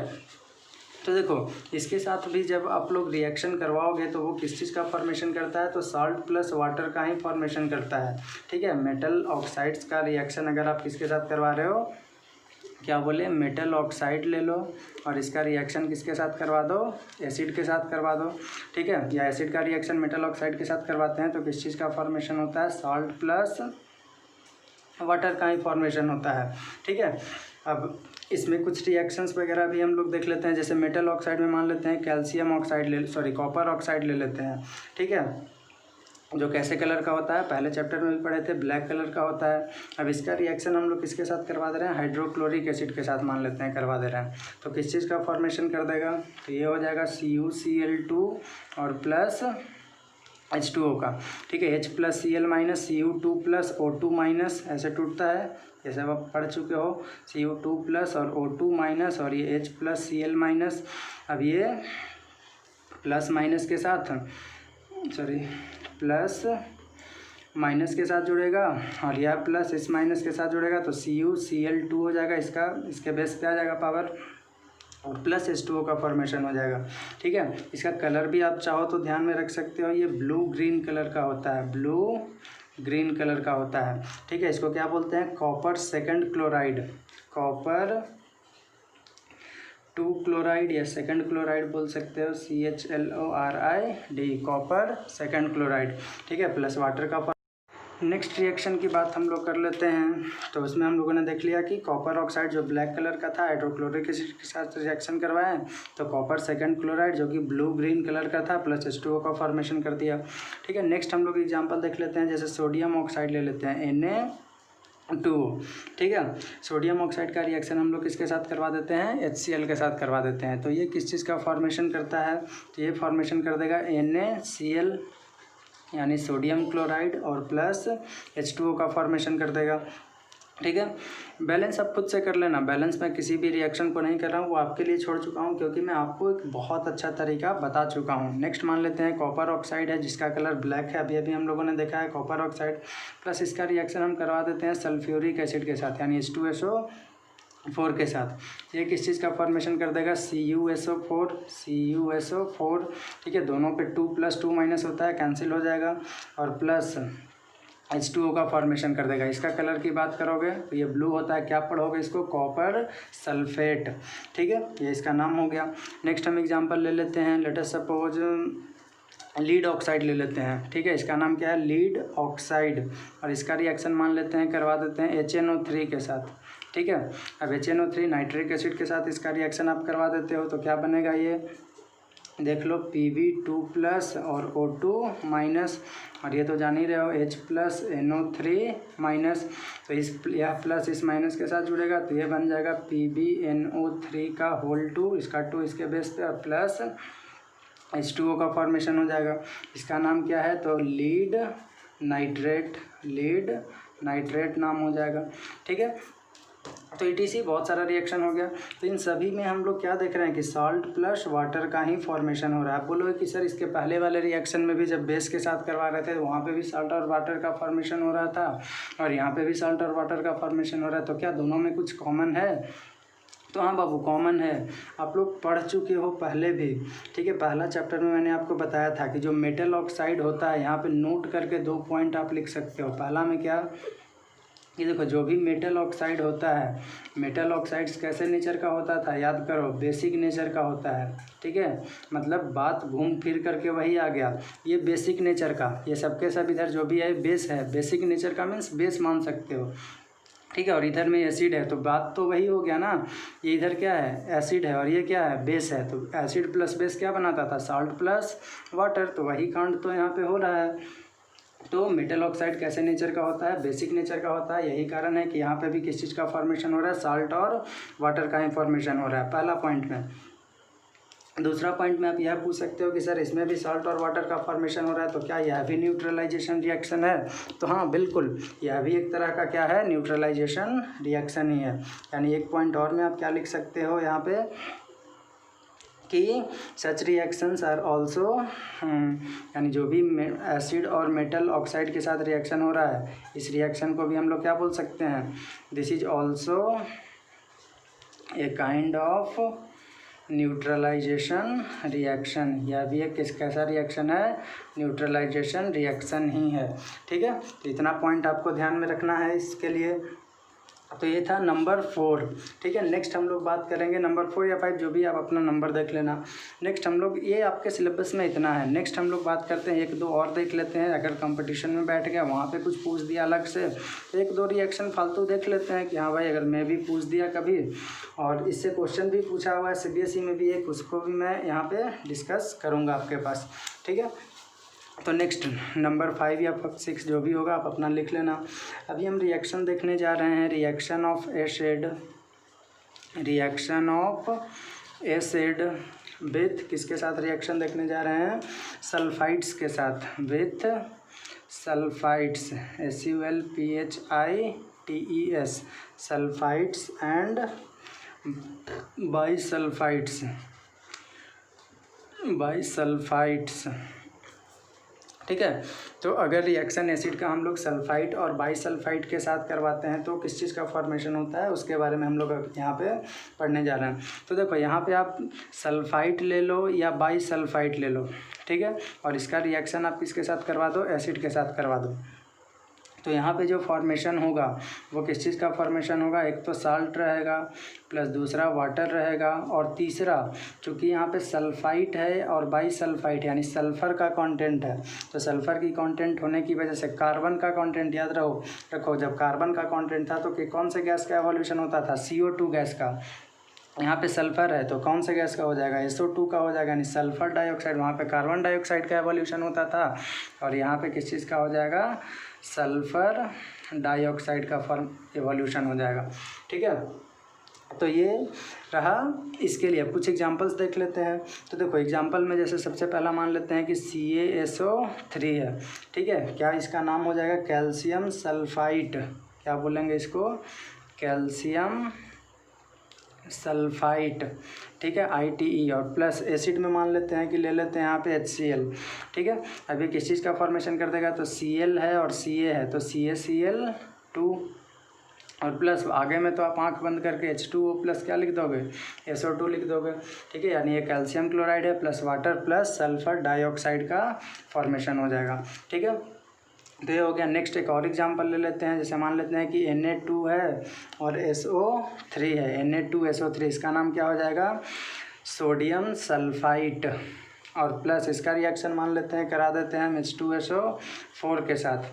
तो देखो इसके साथ भी जब आप लोग रिएक्शन करवाओगे तो वो किस चीज़ का फॉर्मेशन करता है, तो सॉल्ट प्लस वाटर का ही फॉर्मेशन करता है। ठीक है, मेटल ऑक्साइड्स का रिएक्शन अगर आप किसके साथ करवा रहे हो, क्या बोले, मेटल ऑक्साइड ले लो और इसका रिएक्शन किसके साथ करवा दो, एसिड के साथ करवा दो। ठीक है, या एसिड का रिएक्शन मेटल ऑक्साइड के साथ करवाते हैं तो किस चीज़ का फॉर्मेशन होता है, सॉल्ट प्लस वाटर का ही फॉर्मेशन होता है। ठीक है, अब इसमें कुछ रिएक्शंस वगैरह भी हम लोग देख लेते हैं। जैसे मेटल ऑक्साइड में मान लेते हैं कैल्शियम ऑक्साइड कॉपर ऑक्साइड ले लेते हैं। ठीक है, जो कैसे कलर का होता है, पहले चैप्टर में भी पढ़े थे, ब्लैक कलर का होता है। अब इसका रिएक्शन हम लोग किसके साथ करवा दे रहे हैं, हाइड्रोक्लोरिक एसिड के साथ मान लेते हैं करवा दे रहे हैं, तो किस चीज़ का फॉर्मेशन कर देगा, तो ये हो जाएगा CuCl2 और प्लस H2O का। ठीक है, H plus Cl minus Cu2 plus O2 minus ऐसे टूटता है, ये सब आप पढ़ चुके हो, Cu2 प्लस और O2 माइनस और ये H प्लस Cl माइनस। अब ये प्लस माइनस के साथ प्लस माइनस के साथ जुड़ेगा और यह प्लस इस माइनस के साथ जुड़ेगा तो CuCl2 हो जाएगा, इसके बेस पे आ जाएगा पावर और प्लस H2O का फॉर्मेशन हो जाएगा। ठीक है, इसका कलर भी आप चाहो तो ध्यान में रख सकते हो, ये ब्लू ग्रीन कलर का होता है, ब्लू ग्रीन कलर का होता है। ठीक है, इसको क्या बोलते हैं, copper second chloride, copper 2 chloride या सेकंड क्लोराइड बोल सकते हो, CHLORID, कॉपर सेकंड क्लोराइड। ठीक है, प्लस वाटर का। नेक्स्ट रिएक्शन की बात हम लोग कर लेते हैं। तो उसमें हम लोगों ने देख लिया कि कॉपर ऑक्साइड जो ब्लैक कलर का था हाइड्रोक्लोरिक एसिड के साथ रिएक्शन करवाएं तो कॉपर सेकंड क्लोराइड जो कि ब्लू ग्रीन कलर का था प्लस H2O का फॉर्मेशन कर दिया। ठीक है, नेक्स्ट हम लोग एग्जांपल देख लेते हैं। जैसे सोडियम ऑक्साइड ले लेते हैं, Na2। ठीक है, सोडियम ऑक्साइड का रिएक्शन हम लोग किसके साथ करवा देते हैं, HCl के साथ करवा देते हैं। तो ये किस चीज़ का फॉर्मेशन करता है, तो ये फॉर्मेशन कर देगा NaCl यानी सोडियम क्लोराइड और प्लस H2O का फॉर्मेशन कर देगा। ठीक है, बैलेंस आप खुद से कर लेना, बैलेंस मैं किसी भी रिएक्शन को नहीं कर रहा हूँ, वो आपके लिए छोड़ चुका हूँ क्योंकि मैं आपको एक बहुत अच्छा तरीका बता चुका हूँ। नेक्स्ट मान लेते हैं कॉपर ऑक्साइड है जिसका कलर ब्लैक है, अभी अभी हम लोगों ने देखा है कॉपर ऑक्साइड, प्लस इसका रिएक्शन हम करवा देते हैं सल्फ्यूरिक एसिड के साथ यानी H2SO4 के साथ। ये किस चीज़ का फॉर्मेशन कर देगा, CuSO4। ठीक है, दोनों पे 2 + 2 - होता है, कैंसिल हो जाएगा और प्लस H2O का फॉर्मेशन कर देगा। इसका कलर की बात करोगे तो ये ब्लू होता है, क्या पढ़ोगे इसको, कॉपर सल्फेट। ठीक है, ये इसका नाम हो गया। नेक्स्ट हम एग्जांपल ले लेते हैं, let us suppose lead oxide ले लेते हैं। ठीक है, इसका नाम क्या है, लीड ऑक्साइड, और इसका रिएक्शन मान लेते हैं करवा देते हैं HNO3 के साथ। ठीक है, अब HNO3 नाइट्रिक एसिड के साथ इसका रिएक्शन आप करवा देते हो तो क्या बनेगा, ये देख लो Pb2+ और O2-, और ये तो जान ही रहे हो H + NO3-, तो इस यह प्लस इस माइनस के साथ जुड़ेगा तो ये बन जाएगा PbNO3 का होल 2, इसका 2 इसके बेस पे और प्लस H2O का फॉर्मेशन हो जाएगा। इसका नाम क्या है, तो लीड नाइट्रेट नाम हो जाएगा। ठीक है, तो ETC बहुत सारा रिएक्शन हो गया। तो इन सभी में हम लोग क्या देख रहे हैं कि सॉल्ट प्लस वाटर का ही फॉर्मेशन हो रहा है। आप बोलोगे कि सर इसके पहले वाले रिएक्शन में भी जब बेस के साथ करवा रहे थे वहाँ पे भी सॉल्ट और वाटर का फॉर्मेशन हो रहा था और यहाँ पे भी सॉल्ट और वाटर का फॉर्मेशन हो रहा है, तो क्या दोनों में कुछ कॉमन है, तो हाँ बाबू कॉमन है। आप लोग पढ़ चुके हो पहले भी। ठीक है, पहला चैप्टर में मैंने आपको बताया था कि जो मेटल ऑक्साइड होता है, यहाँ पे नोट करके 2 पॉइंट आप लिख सकते हो। पहला में क्या, ये देखो जो भी मेटल ऑक्साइड होता है, मेटल ऑक्साइड्स कैसे नेचर का होता था, याद करो, बेसिक नेचर का होता है। ठीक है, मतलब बात घूम फिर करके वही आ गया, ये बेसिक नेचर का, ये सबके सब इधर जो भी है बेस है, बेसिक नेचर का मीन्स बेस मान सकते हो। ठीक है, और इधर में एसिड है, तो बात तो वही हो गया ना, ये इधर क्या है, एसिड है, और ये क्या है, बेस है, तो एसिड प्लस बेस क्या बनाता था, साल्ट प्लस वाटर, तो वही कांड तो यहाँ पे हो रहा है। तो मेटल ऑक्साइड कैसे नेचर का होता है, बेसिक नेचर का होता है, यही कारण है कि यहाँ पे भी किस चीज़ का फॉर्मेशन हो रहा है, साल्ट और वाटर का ही फॉर्मेशन हो रहा है, पहला पॉइंट में। दूसरा पॉइंट में आप यह पूछ सकते हो कि सर इसमें भी साल्ट और वाटर का फॉर्मेशन हो रहा है, तो क्या यह भी न्यूट्रलाइजेशन रिएक्शन है, तो हाँ बिल्कुल, यह भी एक तरह का क्या है, न्यूट्रलाइजेशन रिएक्शन ही है। यानी एक पॉइंट और में आप क्या लिख सकते हो यहाँ पे कि सच रिएक्शंस आर ऑल्सो, यानी जो भी एसिड और मेटल ऑक्साइड के साथ रिएक्शन हो रहा है, इस रिएक्शन को भी हम लोग क्या बोल सकते हैं, this is also a kind of neutralisation reaction. यह भी एक कैसा रिएक्शन है, न्यूट्रलाइजेशन रिएक्शन ही है। ठीक है, तो इतना पॉइंट आपको ध्यान में रखना है इसके लिए। तो ये था नंबर 4। ठीक है, नेक्स्ट हम लोग बात करेंगे नंबर 4 या 5, जो भी आप अपना नंबर देख लेना। नेक्स्ट हम लोग, ये आपके सिलेबस में इतना है, नेक्स्ट हम लोग बात करते हैं, 1-2 और देख लेते हैं। अगर कंपटीशन में बैठ गया, वहाँ पे कुछ पूछ दिया अलग से, तो 1-2 रिएक्शन फालतू देख लेते हैं कि हाँ भाई अगर मैं भी पूछ दिया कभी, और इससे क्वेश्चन भी पूछा हुआ है CBSE में भी एक, उसको भी मैं यहाँ पर डिस्कस करूँगा आपके पास। ठीक है, तो नेक्स्ट नंबर 5 या 6 जो भी होगा आप अपना लिख लेना। अभी हम रिएक्शन देखने जा रहे हैं, reaction of acid, reaction of acid with किसके साथ रिएक्शन देखने जा रहे हैं, सल्फाइड्स के साथ, with sulphides, SULPHITES, sulphides and bisulphides, bisulphides. ठीक है, तो अगर रिएक्शन एसिड का हम लोग सल्फाइड और बाइसल्फाइड के साथ करवाते हैं तो किस चीज़ का फॉर्मेशन होता है, उसके बारे में हम लोग यहाँ पे पढ़ने जा रहे हैं। तो देखो यहाँ पे आप सल्फाइड ले लो या बाइसल्फाइड ले लो, ठीक है, और इसका रिएक्शन आप किसके साथ करवा दो, एसिड के साथ करवा दो। तो यहाँ पे जो फॉर्मेशन होगा वो किस चीज़ का फॉर्मेशन होगा, एक तो साल्ट रहेगा, प्लस दूसरा वाटर रहेगा, और तीसरा चूँकि यहाँ पे सल्फाइड है और बाइसल्फाइड यानी सल्फ़र का कंटेंट है, तो सल्फ़र की कंटेंट होने की वजह से कार्बन का कंटेंट याद रखो जब कार्बन का कंटेंट था तो कि कौन से गैस का एवोल्यूशन होता था, CO2 गैस का। यहाँ पे सल्फ़र है तो कौन से गैस का हो जाएगा, SO2 का हो जाएगा, यानी सल्फ़र डाइऑक्साइड, वहाँ पे कार्बन डाइऑक्साइड का एवोल्यूशन होता था, और यहाँ पे किस चीज़ का हो जाएगा, सल्फ़र डाइऑक्साइड का एवोल्यूशन हो जाएगा। ठीक है, तो ये रहा इसके लिए। कुछ एग्जांपल्स देख लेते हैं। तो देखो एग्जांपल में जैसे सबसे पहला मान लेते हैं कि CaSO3 है। ठीक है, क्या इसका नाम हो जाएगा, कैल्शियम सल्फाइड, क्या बोलेंगे इसको, कैल्शियम सल्फाइड। ठीक है, ITE, और प्लस एसिड में मान लेते हैं कि ले लेते हैं यहाँ पे HCl। ठीक है, अभी किस चीज़ का फॉर्मेशन कर देगा, तो Cl है और Ca है, तो CaCl2, और प्लस आगे में तो आप आंख बंद करके H2O प्लस क्या लिख दोगे, SO2 लिख दोगे। ठीक है, यानी ये कैल्शियम क्लोराइड है plus water plus sulphur dioxide का फॉर्मेशन हो जाएगा। ठीक है, तो ये हो गया। नेक्स्ट एक और एग्जांपल ले लेते हैं, जैसे मान लेते हैं कि Na2 है और SO3 है, Na2SO3, इसका नाम क्या हो जाएगा, सोडियम सल्फाइड, और प्लस इसका रिएक्शन मान लेते हैं, करा देते हैं हम H2SO4 के साथ,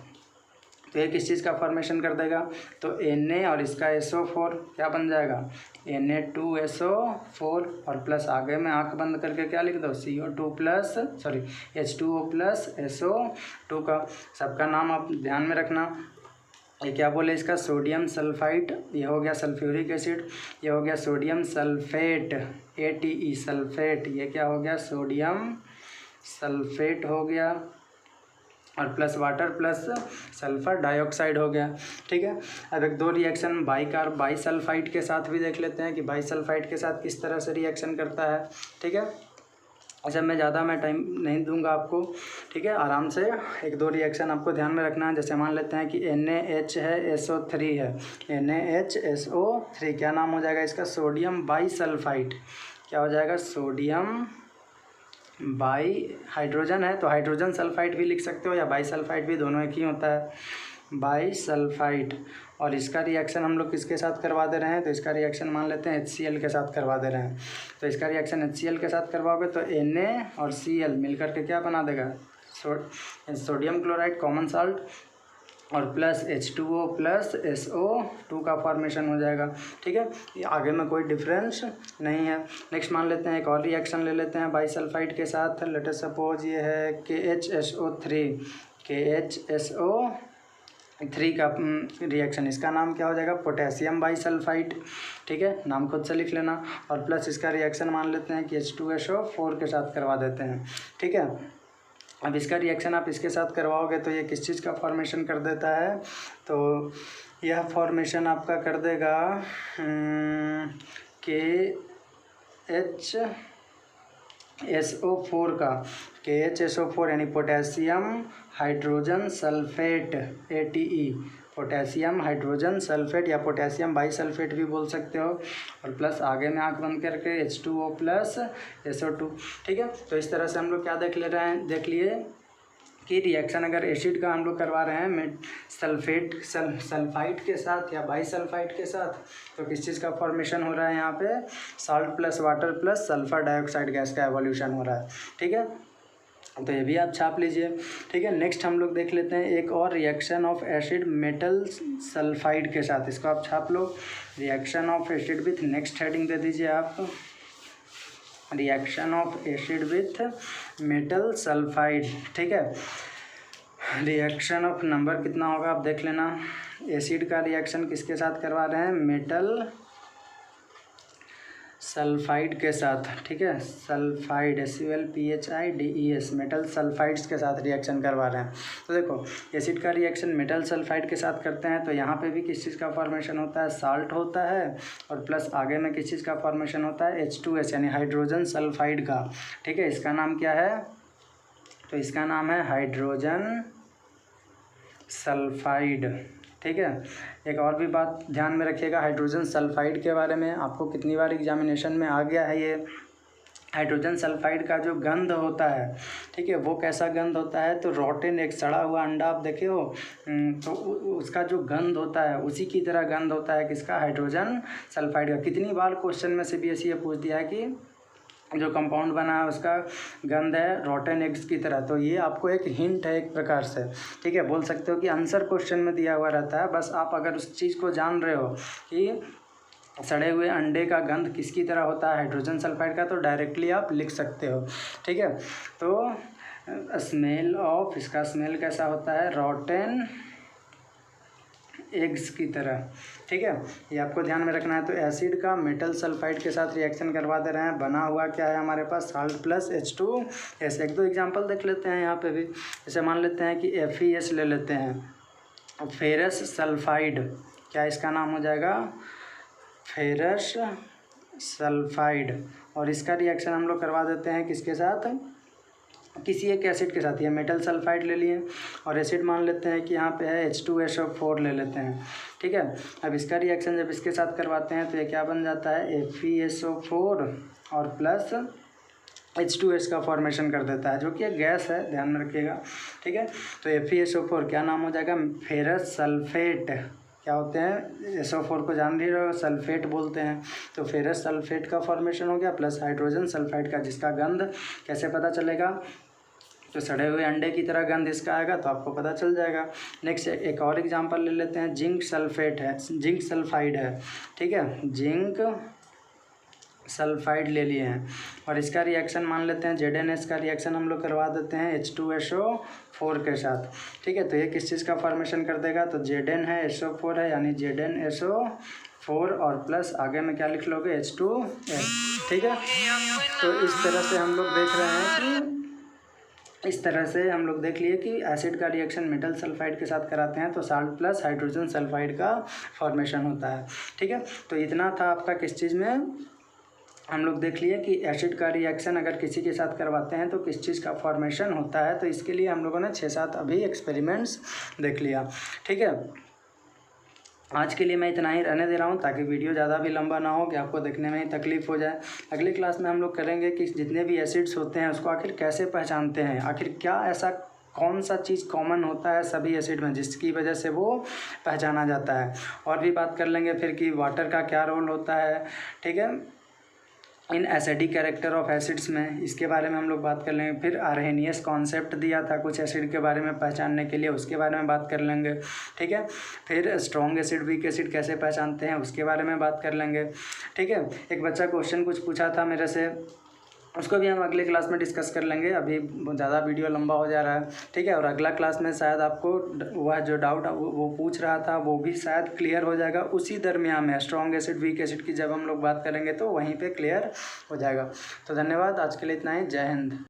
तो ये किस चीज़ का फॉर्मेशन कर देगा, तो Na और इसका SO4 क्या बन जाएगा, Na2SO4, और प्लस आगे में आंख बंद करके क्या लिख दो, CO2 plus H2O plus SO2 का। सबका नाम आप ध्यान में रखना। ये क्या बोले इसका, सोडियम सल्फाइड, ये हो गया सल्फ्यूरिक एसिड, ये हो गया सोडियम सल्फेट, ATE सल्फेट, ये क्या हो गया, सोडियम सल्फेट हो गया, और plus water plus sulphur dioxide हो गया। ठीक है, अब एक दो रिएक्शन बाइसल्फाइड के साथ भी देख लेते हैं कि बाइसल्फाइड के साथ किस तरह से रिएक्शन करता है। ठीक है, अच्छा मैं टाइम नहीं दूंगा आपको। ठीक है, आराम से एक दो रिएक्शन आपको ध्यान में रखना है। जैसे मान लेते हैं कि NaH है, SO3 है, NaHSO3, क्या नाम हो जाएगा इसका, सोडियम बाइसल्फाइड, क्या हो जाएगा, सोडियम हाइड्रोजन है तो हाइड्रोजन सल्फाइड भी लिख सकते हो, या बाइसल्फाइड भी, दोनों एक ही होता है, बाइसल्फाइड। और इसका रिएक्शन हम लोग किसके साथ करवा दे रहे हैं, तो इसका रिएक्शन मान लेते हैं HCl के साथ करवा दे रहे हैं। तो इसका रिएक्शन HCl के साथ करवाओगे तो Na और Cl मिलकर के क्या बना देगा, सोडियम क्लोराइड, कॉमन साल्ट, और प्लस H2O प्लस SO2 का फॉर्मेशन हो जाएगा। ठीक है, ये आगे में कोई डिफरेंस नहीं है। नेक्स्ट मान लेते हैं एक और रिएक्शन ले लेते हैं बाइसल्फाइड के साथ। लेट अस सपोज ये है KHSO3 का रिएक्शन, इसका नाम क्या हो जाएगा, पोटेशियम बाइसल्फाइड। ठीक है, नाम खुद से लिख लेना। और प्लस इसका रिएक्शन मान लेते हैं कि H2SO4 के साथ करवा देते हैं। ठीक है, अब इसका रिएक्शन आप इसके साथ करवाओगे तो ये किस चीज़ का फॉर्मेशन कर देता है, तो यह फॉर्मेशन आपका कर देगा KHSO4 का, KHSO4 यानी potassium hydrogen sulphate, ATE, potassium hydrogen sulphate या पोटेशियम बाइसल्फेट भी बोल सकते हो। और प्लस आगे में आँख बंद करके H2O प्लस SO2। ठीक है, तो इस तरह से हम लोग क्या देख लिए कि रिएक्शन अगर एसिड का हम लोग करवा रहे हैं सल्फाइड के साथ या बाइसल्फाइड के साथ, तो किस चीज़ का फॉर्मेशन हो रहा है, यहाँ पे salt plus water plus sulphur dioxide gas का एवोल्यूशन हो रहा है। ठीक है, तो ये भी आप छाप लीजिए। ठीक है, नेक्स्ट हम लोग देख लेते हैं एक और reaction of acid metal sulphide के साथ, इसको आप छाप लो। Reaction of acid with, next heading दे दीजिए आप, reaction of acid with metal sulphide. ठीक है, रिएक्शन ऑफ नंबर कितना होगा आप देख लेना। एसिड का रिएक्शन किसके साथ करवा रहे हैं, मेटल सल्फाइड के साथ। ठीक है, सल्फाइड SULPHIDES, मेटल सल्फाइड्स के साथ रिएक्शन करवा रहे हैं। तो देखो एसिड का रिएक्शन मेटल सल्फाइड के साथ करते हैं तो यहाँ पे भी किस चीज़ का फॉर्मेशन होता है, साल्ट होता है। और प्लस आगे में किस चीज़ का फॉर्मेशन होता है, H2S यानी हाइड्रोजन सल्फाइड का। ठीक है, इसका नाम क्या है, तो इसका नाम है हाइड्रोजन सल्फाइड। ठीक है, एक और भी बात ध्यान में रखिएगा हाइड्रोजन सल्फाइड के बारे में, आपको कितनी बार एग्जामिनेशन में आ गया है ये। हाइड्रोजन सल्फाइड का जो गंध होता है, ठीक है, वो कैसा गंध होता है, तो रॉटेन, एक सड़ा हुआ अंडा आप देखे हो, तो उसका जो गंध होता है उसी की तरह गंध होता है किसका, हाइड्रोजन सल्फाइड का। कितनी बार क्वेश्चन में CBSE ये पूछ दिया है कि जो कंपाउंड बना है उसका गंध है रॉटन एग्स की तरह। तो ये आपको एक हिंट है एक प्रकार से। ठीक है, बोल सकते हो कि आंसर क्वेश्चन में दिया हुआ रहता है, बस आप अगर उस चीज़ को जान रहे हो कि सड़े हुए अंडे का गंध किसकी तरह होता है, हाइड्रोजन सल्फाइड का, तो डायरेक्टली आप लिख सकते हो। ठीक है, तो स्मेल ऑफ, इसका स्मेल कैसा होता है, रॉटन एग्स की तरह। ठीक है, ये आपको ध्यान में रखना है। तो एसिड का मेटल सल्फाइड के साथ रिएक्शन करवा दे रहे हैं, बना हुआ क्या है हमारे पास, साल्ट प्लस H2S। एक दो एग्जांपल देख लेते हैं यहाँ पे भी। जैसे मान लेते हैं कि FeS ले लेते हैं, फेरस सल्फाइड, क्या इसका नाम हो जाएगा, फेरस सल्फाइड। और इसका रिएक्शन हम लोग करवा देते हैं किसके साथ, किसी एक एसिड के साथ। ये मेटल सल्फाइड ले लिए और एसिड मान लेते हैं कि यहाँ पे है H2SO4 ले लेते हैं। ठीक है, अब इसका रिएक्शन जब इसके साथ करवाते हैं तो ये क्या बन जाता है, FeSO4 और प्लस H2S का फॉर्मेशन कर देता है, जो कि एक गैस है, ध्यान में रखिएगा। ठीक है, तो FeSO4 क्या नाम हो जाएगा, फेरस सल्फेट। क्या होते हैं, SO4 को जान रही हो, सल्फेट बोलते हैं। तो फेरस सल्फेट का फॉर्मेशन हो गया प्लस हाइड्रोजन सल्फाइड का, जिसका गंध कैसे पता चलेगा, तो सड़े हुए अंडे की तरह गंध इसका आएगा, तो आपको पता चल जाएगा। नेक्स्ट एक और एग्जांपल ले लेते हैं, जिंक सल्फेट है, जिंक सल्फाइड है। ठीक है, जिंक सल्फाइड ले लिए हैं और इसका रिएक्शन मान लेते हैं ZnS का रिएक्शन हम लोग करवा देते हैं H2SO4 के साथ। ठीक है, तो ये किस चीज़ का फॉर्मेशन कर देगा, तो Zn है, SO4 है, यानी ZnSO4 और प्लस आगे में क्या लिख लोगे, H2S। ठीक है, तो इस तरह से हम लोग देख रहे हैं कि इस तरह से हम लोग देख लिए कि एसिड का रिएक्शन मेटल सल्फाइड के साथ कराते हैं तो साल्ट प्लस हाइड्रोजन सल्फाइड का फॉर्मेशन होता है। ठीक है, तो इतना था आपका किस चीज़ में, हम लोग देख लिए कि एसिड का रिएक्शन अगर किसी के साथ करवाते हैं तो किस चीज़ का फॉर्मेशन होता है। तो इसके लिए हम लोगों ने 6-7 अभी एक्सपेरिमेंट्स देख लिया। ठीक है, आज के लिए मैं इतना ही रहने दे रहा हूँ ताकि वीडियो ज़्यादा भी लंबा ना हो कि आपको देखने में ही तकलीफ़ हो जाए। अगली क्लास में हम लोग करेंगे कि जितने भी एसिड्स होते हैं उसको आखिर कैसे पहचानते हैं, आखिर क्या ऐसा कौन सा चीज़ कॉमन होता है सभी एसिड में जिसकी वजह से वो पहचाना जाता है। और भी बात कर लेंगे फिर कि वाटर का क्या रोल होता है। ठीक है, in acidic character of acids में, इसके बारे में हम लोग बात कर लेंगे। फिर आर्हेनियस कॉन्सेप्ट दिया था कुछ एसिड के बारे में पहचानने के लिए, उसके बारे में बात कर लेंगे, ठीक है। फिर स्ट्रॉन्ग एसिड वीक एसिड कैसे पहचानते हैं उसके बारे में बात कर लेंगे, ठीक है। एक बच्चा क्वेश्चन कुछ पूछा था मेरे से, उसको भी हम अगले क्लास में डिस्कस कर लेंगे, अभी ज़्यादा वीडियो लंबा हो जा रहा है, ठीक है। और अगला क्लास में शायद आपको वह जो डाउट वो पूछ रहा था वो भी शायद क्लियर हो जाएगा उसी दरमियान में। स्ट्रॉन्ग एसिड वीक एसिड की जब हम लोग बात करेंगे तो वहीं पे क्लियर हो जाएगा। तो धन्यवाद, आज के लिए इतना ही। जय हिंद।